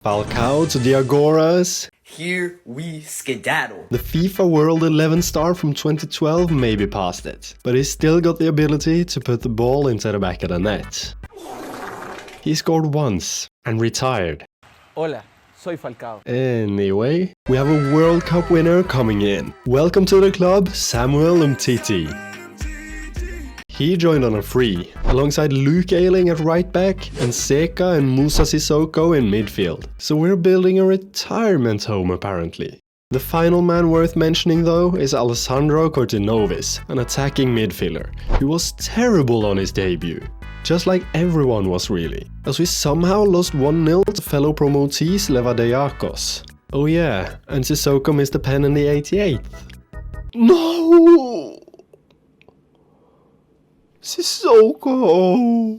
Falcao to Diagoras. Here we skedaddle. The FIFA World 11 star from 2012 may be past it, but he's still got the ability to put the ball into the back of the net. He scored once and retired. Hola, soy Falcao. Anyway, we have a World Cup winner coming in. Welcome to the club, Samuel Umtiti. He joined on a free, alongside Luke Ayling at right back and Seka and Musa Sissoko in midfield. So we're building a retirement home apparently. The final man worth mentioning though is Alessandro Cortinovis, an attacking midfielder, who was terrible on his debut. Just like everyone was really, as we somehow lost 1-0 to fellow promotees Diagoras. Oh yeah, and Sissoko missed a pen in the 88th. No! Sissoko!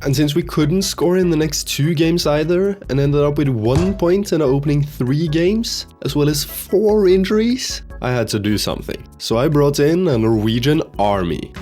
And since we couldn't score in the next 2 games either, and ended up with 1 point in the opening 3 games, as well as 4 injuries, I had to do something. So I brought in a Norwegian army.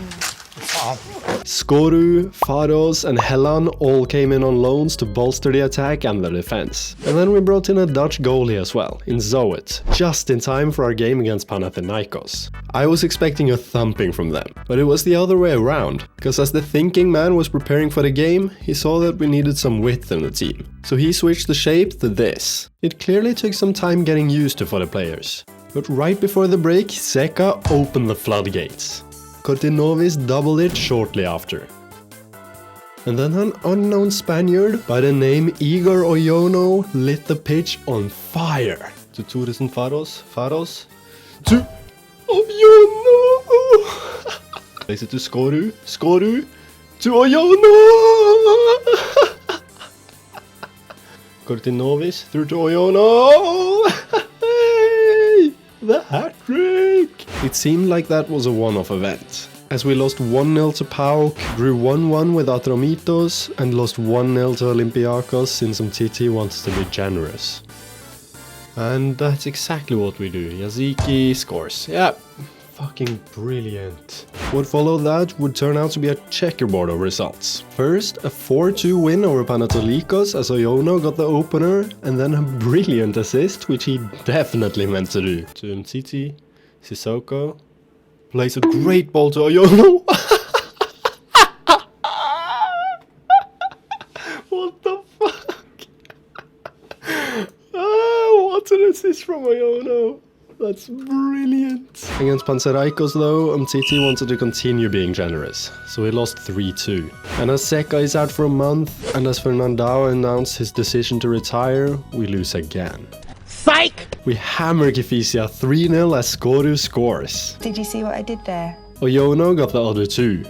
Skoru, Faros and Helland all came in on loans to bolster the attack and the defense. And then we brought in a Dutch goalie as well, in Zoet, just in time for our game against Panathinaikos. I was expecting a thumping from them, but it was the other way around, because as the thinking man was preparing for the game, he saw that we needed some width in the team. So he switched the shape to this. It clearly took some time getting used to for the players. But right before the break, Seka opened the floodgates. Cortinovis doubled it shortly after. And then an unknown Spaniard by the name Igor Oyono lit the pitch on fire. To Toresen Faros, to Oyono! Place it to Skoru, to Oyono! Cortinovis through to Oyono! Hey! The hat-trick! It seemed like that was a one-off event, as we lost 1-0 to PAOK, drew 1-1 with Atromitos, and lost 1-0 to Olympiacos since Umtiti wants to be generous. And that's exactly what we do. Yaziki scores. Yeah, fucking brilliant. What followed that would turn out to be a checkerboard of results. First, a 4-2 win over Panathinaikos as Oyono got the opener, and then a brilliant assist, which he definitely meant to do. To Umtiti. Sissoko plays a great ball to Oyono. What the fuck? What an assist from Oyono. That's brilliant. Against Panathinaikos though, Umtiti wanted to continue being generous, so he lost 3-2. And as Seka is out for a month, and as Fernandao announced his decision to retire, we lose again. Psych! We hammer Kifisia 3-0 as Skoru scores. Did you see what I did there? Oyono got the other 2.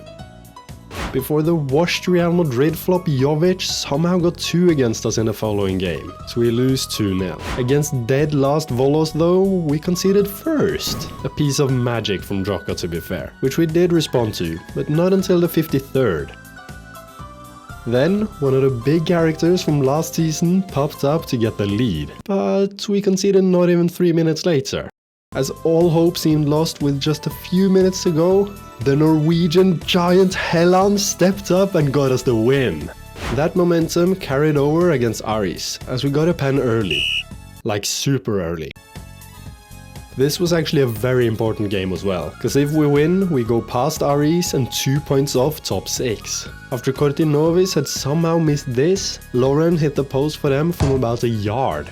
Before the washed Real Madrid flop, Jovic somehow got 2 against us in the following game, so we lose 2-0. Against dead last Volos though, we conceded first. A piece of magic from Jocka to be fair, which we did respond to, but not until the 53rd. Then, one of the big characters from last season popped up to get the lead, but we conceded not even 3 minutes later. As all hope seemed lost with just a few minutes to go, the Norwegian giant Helland stepped up and got us the win. That momentum carried over against Aris, as we got a pen early. Like super early. This was actually a very important game as well, because if we win, we go past Aris and 2 points off top 6. After Cortinovis had somehow missed this, Lauren hit the post for them from about a yard.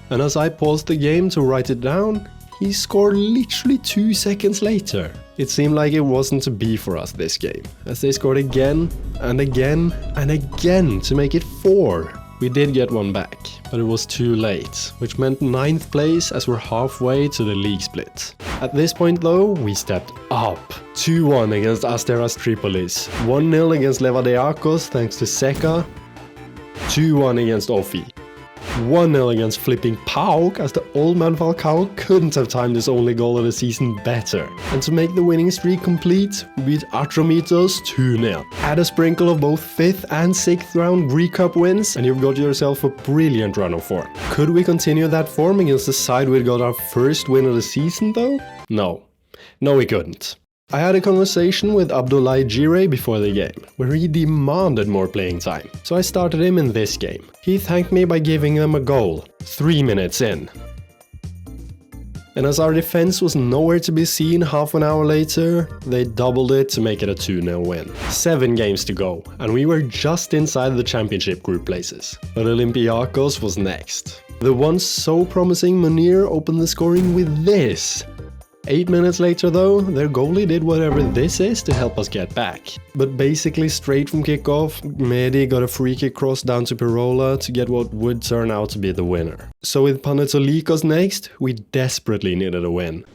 And as I paused the game to write it down, he scored literally 2 seconds later. It seemed like it wasn't to be for us this game, as they scored again and again and again to make it 4. We did get one back, but it was too late, which meant 9th place as we're halfway to the league split. At this point though, we stepped up. 2-1 against Asteras Tripolis, 1-0 against Diagoras thanks to Seka, 2-1 against Ofi, 1-0 against flipping PAOK as the old man Falcao couldn't have timed his only goal of the season better. And to make the winning streak complete, we beat Atromitos 2-0. Add a sprinkle of both 5th and 6th round Greek Cup wins and you've got yourself a brilliant run of form. Could we continue that form against the side we got our first win of the season though? No. No we couldn't. I had a conversation with Abdoulaye Girey before the game, where he demanded more playing time, so I started him in this game. He thanked me by giving them a goal, 3 minutes in. And as our defense was nowhere to be seen half an hour later, they doubled it to make it a 2-0 win. 7 games to go, and we were just inside the championship group places. But Olympiacos was next. The once so promising Munir opened the scoring with this. 8 minutes later though, their goalie did whatever this is to help us get back. But basically straight from kickoff, Mehdi got a free kick cross down to Pirola to get what would turn out to be the winner. So with Panetolikos next, we desperately needed a win.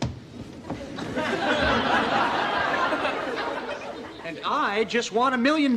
And I just won $1 million!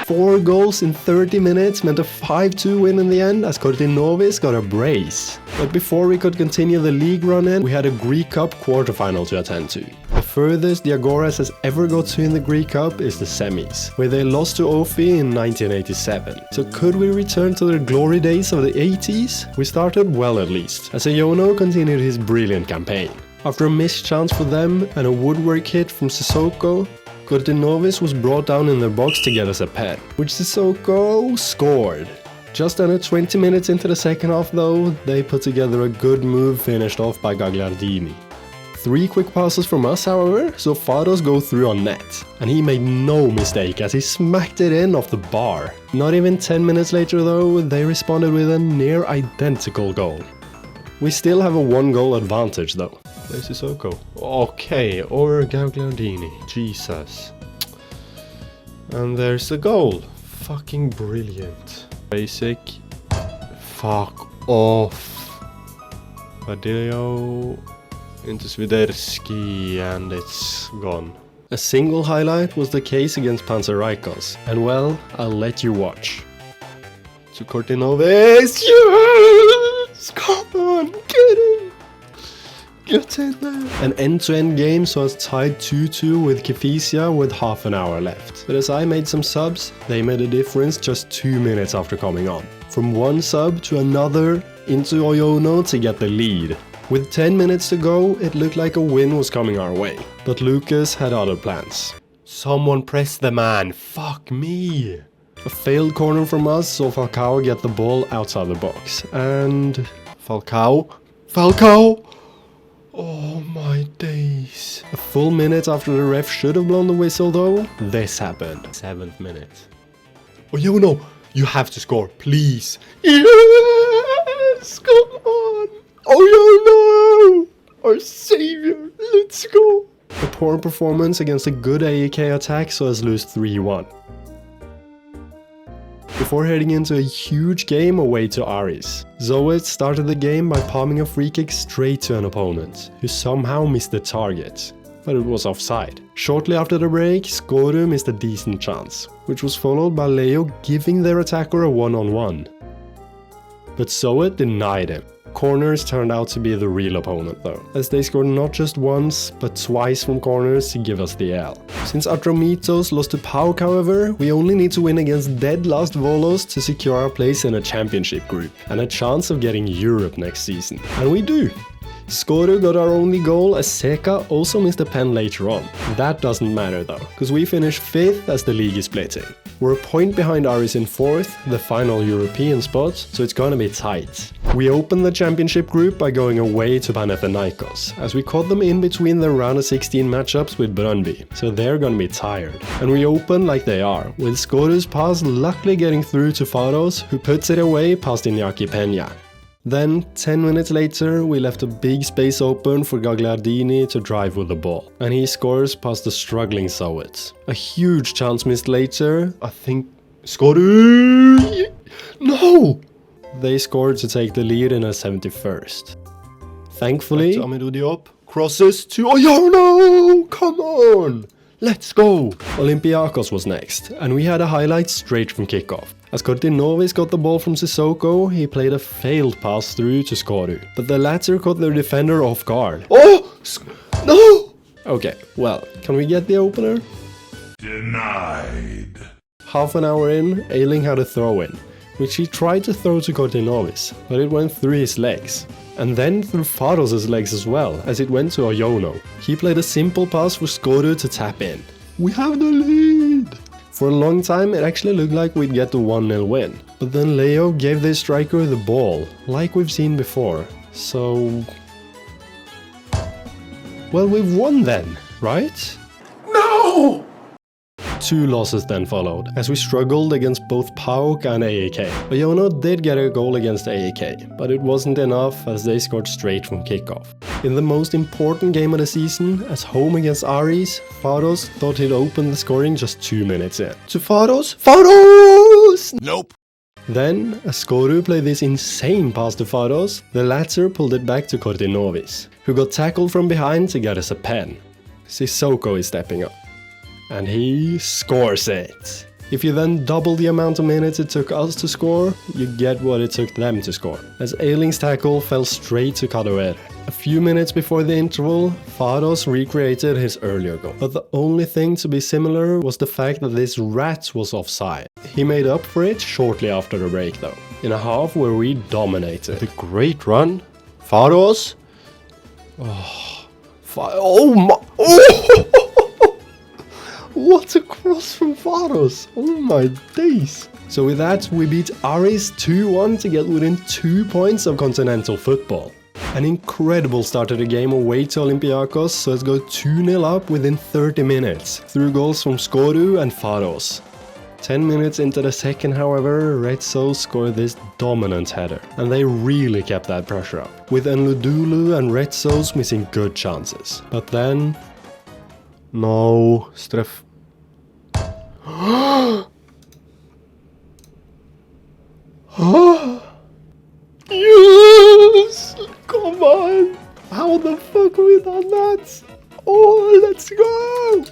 4 goals in 30 minutes meant a 5-2 win in the end, as Kortinovis got a brace. But before we could continue the league run in, we had a Greek Cup quarterfinal to attend to. The furthest Diagoras has ever got to in the Greek Cup is the semis, where they lost to Ofi in 1987. So could we return to their glory days of the 80s? We started well at least, as Iono continued his brilliant campaign. After a missed chance for them and a woodwork hit from Sissoko, Kortinovis was brought down in their box to get us a pen, which Sissoko scored. Just under 20 minutes into the second half though, they put together a good move finished off by Gagliardini. 3 quick passes from us however, so Fados go through on net, and he made no mistake as he smacked it in off the bar. Not even 10 minutes later though, they responded with a near identical goal. We still have a 1-goal advantage though. There's Sissoko. Okay, or Gagliardini. Jesus. And there's the goal. Fucking brilliant. Basic. Fuck off. Badilio into Swiderski, and it's gone. A single highlight was the case against Panserikos, and well, I'll let you watch. To Kortinovis. Yes! Come on, get him! Get in there! An end-to-end game saw us tied 2-2 with Kifisia with half an hour left. But as I made some subs, they made a difference just 2 minutes after coming on. From one sub to another into Oyono to get the lead. With 10 minutes to go, it looked like a win was coming our way. But Lucas had other plans. Someone press the man, fuck me! A failed corner from us saw Falcao get the ball outside the box. And... Falcao? Oh my days. A full minute after the ref should have blown the whistle though, this happened. 7th minute. Oh no, you have to score, please. Yes, come on. Oh no, our savior, let's go. A poor performance against a good AEK attack saw us lose 3-1. Before heading into a huge game away to Aris, Zoet started the game by palming a free kick straight to an opponent, who somehow missed the target, but it was offside. Shortly after the break, Skoru missed a decent chance, which was followed by Leo giving their attacker a one-on-one. But Zoet denied him. Corners turned out to be the real opponent though, as they scored not just once, but twice from corners to give us the L. Since Atromitos lost to PAOK however, we only need to win against dead last Volos to secure our place in a championship group, and a chance of getting Europe next season. And we do! Skoru got our only goal as Seka also missed a pen later on. That doesn't matter though, because we finished 5th as the league is splitting. We're a point behind Aris in 4th, the final European spot, so it's gonna be tight. We opened the championship group by going away to Panathinaikos, as we caught them in between their round of 16 matchups with Brøndby, so they're gonna be tired. And we open like they are, with Skoru's pass luckily getting through to Faros, who puts it away past Iñaki Peña. Then, 10 minutes later, we left a big space open for Gagliardini to drive with the ball, and he scores past the struggling Zoet. A huge chance missed later, I think... Skoru! No! They scored to take the lead in a 71st. Thankfully, Amidou Diop crosses to Oyono! Come on! Let's go! Olympiacos was next, and we had a highlight straight from kickoff. As Kortinovis got the ball from Sissoko, he played a failed pass through to Skoru, but the latter caught their defender off guard. Oh! No! Okay, well, can we get the opener? Denied. Half an hour in, Ailing had a throw-in, which he tried to throw to Kortinovis, but it went through his legs. And then through Faros' legs as well, as it went to Oyono. He played a simple pass for Skoru to tap in. We have the lead! For a long time, it actually looked like we'd get the 1-0 win. But then Leo gave their striker the ball, like we've seen before. So... well, we've won then, right? No! 2 losses then followed, as we struggled against both PAOK and AAK. Oyono did get a goal against AAK, but it wasn't enough as they scored straight from kickoff. In the most important game of the season, as home against Aris, Faros thought he'd open the scoring just 2 minutes in. To Faros? Faros! Nope. Then, as Skoru played this insane pass to Faros, the latter pulled it back to Kortinovis, who got tackled from behind to get us a pen. Sissoko is stepping up. And he scores it. If you then double the amount of minutes it took us to score, you get what it took them to score. As Eiling's tackle fell straight to Kadewere. A few minutes before the interval, Faros recreated his earlier goal. But the only thing to be similar was the fact that this rat was offside. He made up for it shortly after the break though, in a half where we dominated. The great run. Faros. Oh my... Oh! What a cross from Faros! Oh my days! So with that, we beat Aris 2-1 to get within 2 points of continental football. An incredible start to the game away to Olympiacos, so let's go 2-0 up within 30 minutes, through goals from Skoru and Faros. 10 minutes into the second, however, Retso scored this dominant header, and they really kept that pressure up, with Enludulu and Retsos missing good chances. But then... no, Streff. Yes! Come on! How the fuck we done that? Oh, let's go!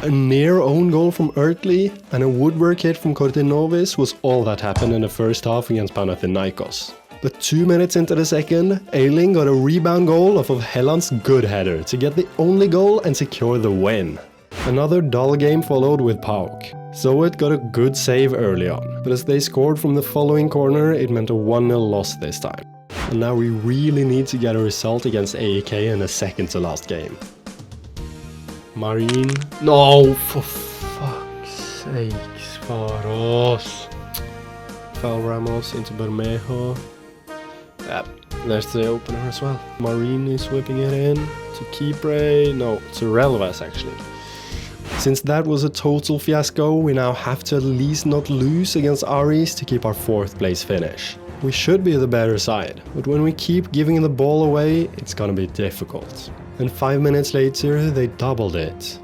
A near own goal from Ertley and a woodwork hit from Kortinovis was all that happened in the first half against Panathinaikos. But 2 minutes into the second, Eiling got a rebound goal off of Helland's good header to get the only goal and secure the win. Another dull game followed with PAOK. Zoet got a good save early on, but as they scored from the following corner, it meant a 1-0 loss this time. And now we really need to get a result against AAK in the second to last game. Marine. No, for fuck's sakes, Faros. Foul Ramos into Bermejo. Yep, there's the opener as well. Marine is whipping it in to Kipre. No, to Relvas actually. Since that was a total fiasco, we now have to at least not lose against Aris to keep our 4th place finish. We should be the better side, but when we keep giving the ball away, it's gonna be difficult. And 5 minutes later, they doubled it.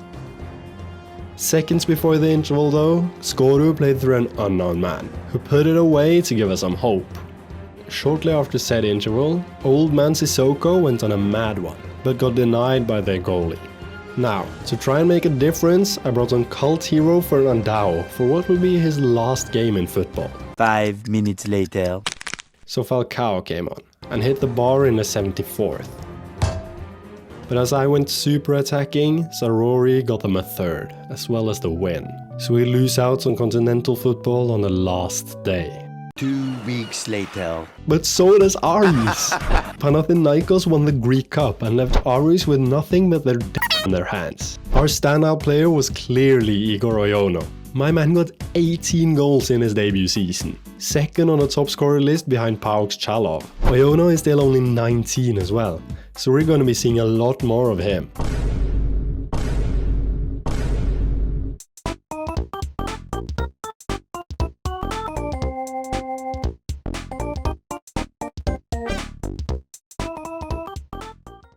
Seconds before the interval though, Skoru played through an unknown man, who put it away to give us some hope. Shortly after said interval, old man Sissoko went on a mad one, but got denied by their goalie. Now, to try and make a difference, I brought on cult hero Fernandao for what will be his last game in football. 5 minutes later. So Falcao came on, and hit the bar in the 74th. But as I went super attacking, Sarori got them a 3rd, as well as the win. So we lose out on continental football on the last day. 2 weeks later. But so does Aris. Panathinaikos won the Greek Cup and left Aris with nothing but their d in their hands. Our standout player was clearly Igor Oyono. My man got 18 goals in his debut season, second on the top scorer list behind PAOK's Chalov. Oyono is still only 19 as well, so we're going to be seeing a lot more of him.